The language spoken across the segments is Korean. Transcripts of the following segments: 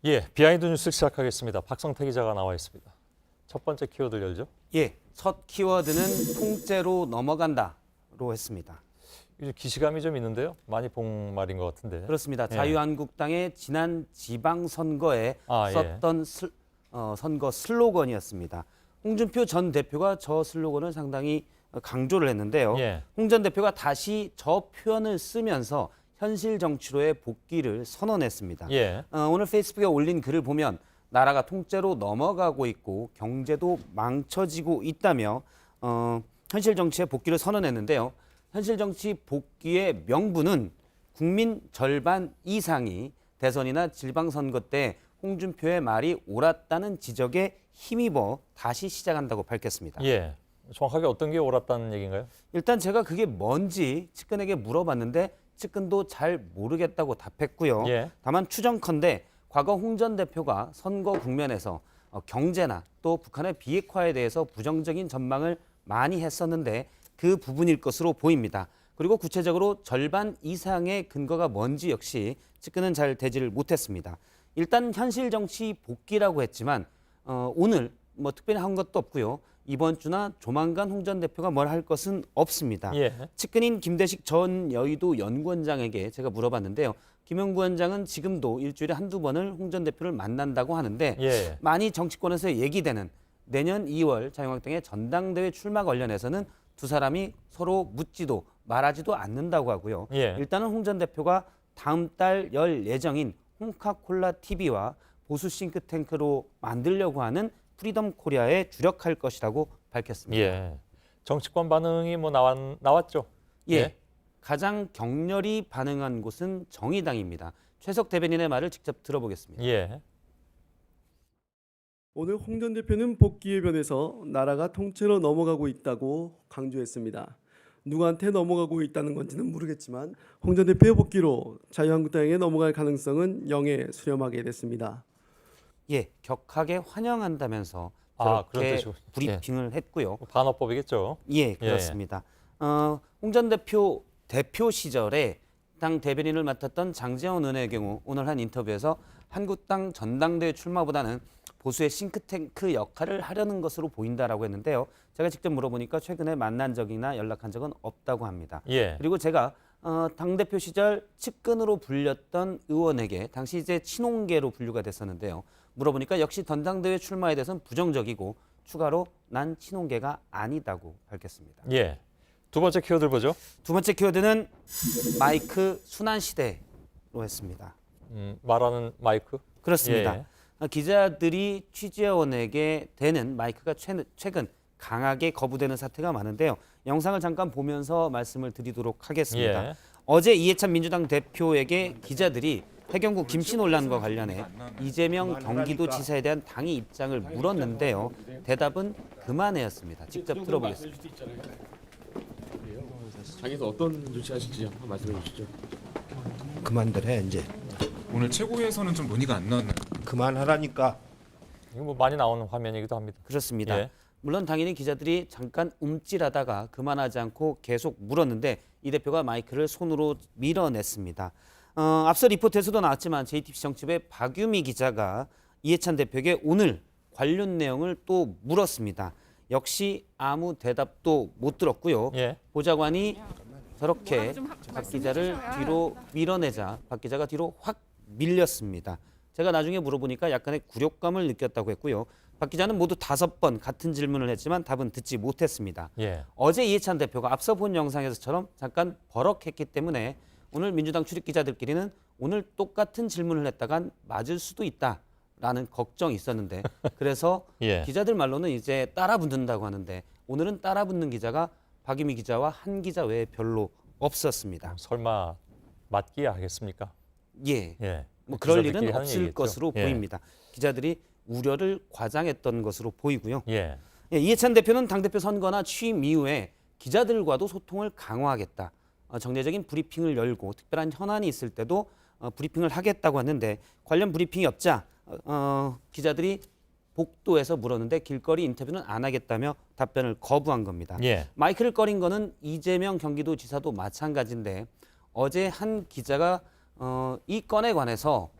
예, 비하인드 뉴스 시작하겠습니다. 박성태 기자가 나와 있습니다. 첫 번째 키워드 열죠? 예, 첫 키워드는 통째로 넘어간다로 했습니다. 이제 기시감이 좀 있는데요. 많이 본 말인 것 같은데. 그렇습니다. 예. 자유한국당의 지난 지방선거에 썼던 선거 슬로건이었습니다. 홍준표 전 대표가 저 슬로건을 상당히 강조를 했는데요. 예. 홍 전 대표가 다시 저 표현을 쓰면서 현실 정치로의 복귀를 선언했습니다. 예. 오늘 페이스북에 올린 글을 보면 나라가 통째로 넘어가고 있고 경제도 망쳐지고 있다며 현실 정치의 복귀를 선언했는데요. 현실 정치 복귀의 명분은 국민 절반 이상이 대선이나 지방선거 때 홍준표의 말이 옳았다는 지적에 힘입어 다시 시작한다고 밝혔습니다. 예. 정확하게 어떤 게 옳았다는 얘기인가요? 일단 제가 그게 뭔지 측근에게 물어봤는데 측근도 잘 모르겠다고 답했고요. 예. 다만 추정컨대 과거 홍 전 대표가 선거 국면에서 경제나 또 북한의 비핵화에 대해서 부정적인 전망을 많이 했었는데 그 부분일 것으로 보입니다. 그리고 구체적으로 절반 이상의 근거가 뭔지 역시 측근은 잘 대지를 못했습니다. 일단 현실 정치 복귀라고 했지만 오늘 뭐 특별히 한 것도 없고요. 이번 주나 조만간 홍 전 대표가 뭘 할 것은 없습니다. 예. 측근인 김대식 전 여의도 연구원장에게 제가 물어봤는데요. 김 연구원장은 지금도 일주일에 한두 번을 홍 전 대표를 만난다고 하는데 예. 많이 정치권에서 얘기되는 내년 2월 자유한국당의 전당대회 출마 관련해서는 두 사람이 서로 묻지도 말하지도 않는다고 하고요. 예. 일단은 홍 전 대표가 다음 달 열 예정인 홍카콜라 TV와 보수 싱크탱크로 만들려고 하는 프리덤 코리아에 주력할 것이라고 밝혔습니다. 예. 정치권 반응이 뭐 나왔죠? 예. 가장 격렬히 반응한 곳은 정의당입니다. 최석 대변인의 말을 직접 들어보겠습니다. 예. 오늘 홍 전 대표는 복귀의 변에서 나라가 통째로 넘어가고 있다고 강조했습니다. 누구한테 넘어가고 있다는 건지는 모르겠지만 홍 전 대표의 복귀로 자유한국당에 넘어갈 가능성은 영에 수렴하게 됐습니다. 예, 격하게 환영한다면서 그런 저렇게 뜻이군요. 브리핑을 했고요. 반어법이겠죠? 예, 그렇습니다. 홍 전 대표 시절에 당 대변인을 맡았던 장제원 의원의 경우 오늘 한 인터뷰에서 한국당 전당대회 출마보다는 보수의 싱크탱크 역할을 하려는 것으로 보인다라고 했는데요. 제가 직접 물어보니까 최근에 만난 적이나 연락한 적은 없다고 합니다. 예. 그리고 제가 당대표 시절 측근으로 불렸던 의원에게 당시 이제 친홍계로 분류가 됐었는데요. 물어보니까 역시 전당대회 출마에 대해서는 부정적이고 추가로 난 친홍계가 아니다고 밝혔습니다. 예. 두 번째 키워드를 보죠. 두 번째 키워드는 마이크 순환 시대로 했습니다. 말하는 마이크? 그렇습니다. 예. 기자들이 취재원에게 대는 마이크가 최근 강하게 거부되는 사태가 많은데요. 영상을 잠깐 보면서 말씀을 드리도록 하겠습니다. 예. 어제 이해찬 민주당 대표에게 기자들이 해경구 김치 논란과 관련해 이재명 경기도지사에 대한 당의 입장을 물었는데요. 대답은 그만해였습니다. 직접 들어보겠습니다. 당에서 어떤 조치하실지 한번 말씀해 주시죠. 그만들 해 이제. 오늘 최고위에서는 좀 논의가 안 나왔나요? 그만하라니까. 이거 뭐 많이 나오는 화면이기도 합니다. 그렇습니다. 예. 물론 당연히 기자들이 잠깐 움찔하다가 그만하지 않고 계속 물었는데 이 대표가 마이크를 손으로 밀어냈습니다. 앞서 리포트에서도 나왔지만 JTBC 정치부의 박유미 기자가 이해찬 대표에게 오늘 관련 내용을 또 물었습니다. 역시 아무 대답도 못 들었고요. 예. 보좌관이 저렇게 박 기자를 뒤로 밀어내자 박 기자가 뒤로 확 밀렸습니다. 제가 나중에 물어보니까 약간의 굴욕감을 느꼈다고 했고요. 박 기자는 모두 5번 같은 질문을 했지만 답은 듣지 못했습니다. 예. 어제 이해찬 대표가 앞서 본 영상에서처럼 잠깐 버럭했기 때문에 오늘 민주당 출입 기자들끼리는 오늘 똑같은 질문을 했다간 맞을 수도 있다라는 걱정이 있었는데 그래서 예. 기자들 말로는 이제 따라 붙는다고 하는데 오늘은 따라 붙는 기자가 박유미 기자와 한 기자 외에 별로 없었습니다. 설마 맞기야 하겠습니까? 예, 예. 뭐 그럴 기자들끼리 일은 하는 없을 얘기겠죠. 것으로 예. 보입니다. 기자들이 우려를 과장했던 것으로 보이고요. 예. 예, 이해찬 대표는 당대표 선거나 취임 이후에 기자들과도 소통을 강화하겠다. 정례적인 브리핑을 열고 특별한 현안이 있을 때도 브리핑을 하겠다고 하는데 관련 브리핑이 없자 기자들이 복도에서 물었는데 길거리 인터뷰는 안 하겠다며 답변을 거부한 겁니다. 예. 마이크를 꺼린 거는 이재명 경기도지사도 마찬가지인데 어제 한 기자가 이 건에 관해서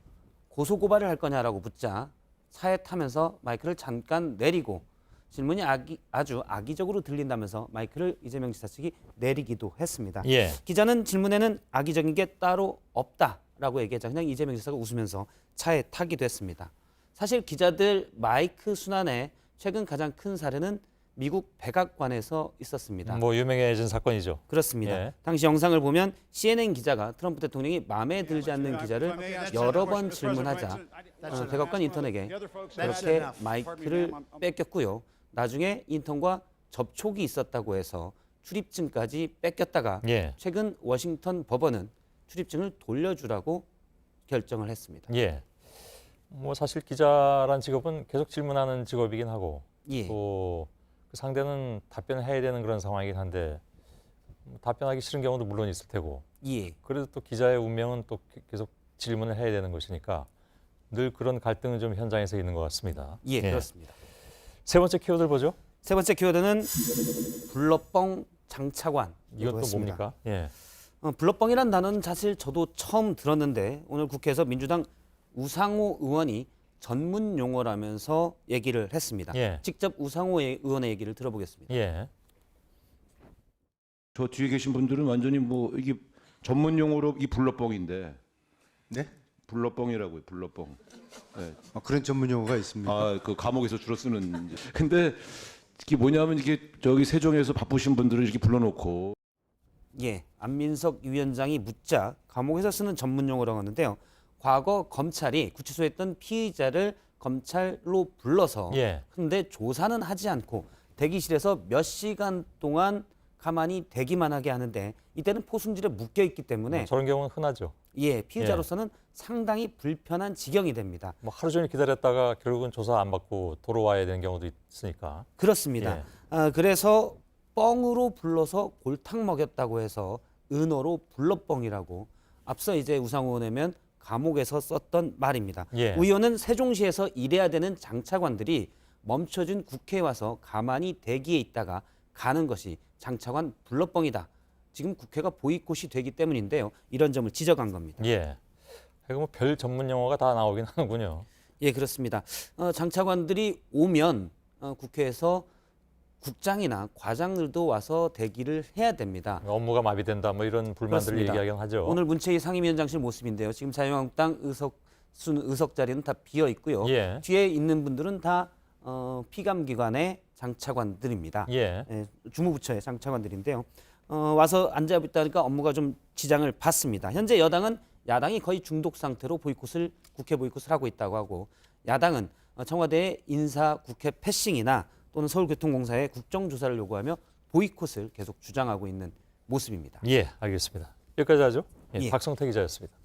고소고발을 할 거냐라고 묻자 차에 타면서 마이크를 잠깐 내리고 질문이 아주 악의적으로 들린다면서 마이크를 이재명 지사 측이 내리기도 했습니다. 예. 기자는 질문에는 악의적인 게 따로 없다라고 얘기했자 그냥 이재명 지사가 웃으면서 차에 타기도 했습니다. 사실 기자들 마이크 순환에 최근 가장 큰 사례는 미국 백악관에서 있었습니다. 뭐 유명해진 사건이죠. 그렇습니다. 예. 당시 영상을 보면 CNN 기자가 트럼프 대통령이 마음에 들지 않는 기자를 여러 번 질문하자 백악관 인턴에게 그렇게 마이크를 뺏겼고요. 나중에 인턴과 접촉이 있었다고 해서 출입증까지 뺏겼다가 예. 최근 워싱턴 법원은 출입증을 돌려주라고 결정을 했습니다. 예. 뭐 사실 기자란 직업은 계속 질문하는 직업이긴 하고 예. 또 그 상대는 답변을 해야 되는 그런 상황이긴 한데 답변하기 싫은 경우도 물론 있을 테고 예. 그래도 또 기자의 운명은 또 계속 질문을 해야 되는 것이니까 늘 그런 갈등은 좀 현장에서 있는 것 같습니다. 예, 그렇습니다. 세 번째 키워드를 보죠. 세 번째 키워드는 불러뻥 장차관. 이건 또 뭡니까? 예. 불러뻥이란 단어는 사실 저도 처음 들었는데 오늘 국회에서 민주당 우상호 의원이 전문 용어라면서 얘기를 했습니다. 예. 직접 우상호 의원의 얘기를 들어보겠습니다. 예. 저 뒤에 계신 분들은 완전히 뭐 이게 전문 용어로 이 불러뻥인데. 네? 불러뻥이라고요. 불러뻥. 네. 그런 전문 용어가 있습니다. 아, 그 감옥에서 주로 쓰는. 근데 이게 뭐냐면 이게 저기 세종에서 바쁘신 분들을 이렇게 불러놓고. 예, 안민석 위원장이 묻자 감옥에서 쓰는 전문 용어라고 하는데요. 과거 검찰이 구치소에 있던 피의자를 검찰로 불러서 예. 근데 조사는 하지 않고 대기실에서 몇 시간 동안 가만히 대기만 하게 하는데 이때는 포승질에 묶여 있기 때문에 저런 경우는 흔하죠. 예, 피의자로서는 상당히 불편한 지경이 됩니다. 뭐 하루 종일 기다렸다가 결국은 조사 안 받고 돌아와야 되는 경우도 있으니까. 그렇습니다. 예. 그래서 뻥으로 불러서 골탕 먹였다고 해서 은어로 불러뻥이라고 앞서 이제 우상호 의원이면 감옥에서 썼던 말입니다. 예. 의원은 세종시에서 일해야 되는 장차관들이 멈춰진 국회에 와서 가만히 대기에 있다가 가는 것이 장차관 불러뻥이다. 지금 국회가 보이콧이 되기 때문인데요. 이런 점을 지적한 겁니다. 예. 그리고 뭐 별 전문 용어가 다 나오긴 하는군요. 예, 그렇습니다. 장차관들이 오면 국회에서 국장이나 과장들도 와서 대기를 해야 됩니다. 업무가 마비된다 뭐 이런 불만들을 그렇습니다. 얘기하긴 하죠. 오늘 문체위 상임위원장실 모습인데요. 지금 자유한국당 의석 자리는 다 비어 있고요. 예. 뒤에 있는 분들은 다 피감기관의 장차관들입니다. 예. 주무부처의 장차관들인데요. 와서 앉아 있다니까 업무가 좀 지장을 받습니다. 현재 여당은 야당이 거의 중독 상태로 국회 보이콧을 하고 있다고 하고 야당은 청와대의 인사 국회 패싱이나 또는 서울교통공사의 국정조사를 요구하며 보이콧을 계속 주장하고 있는 모습입니다. 예, 알겠습니다. 여기까지 하죠. 예, 예. 박성태 기자였습니다.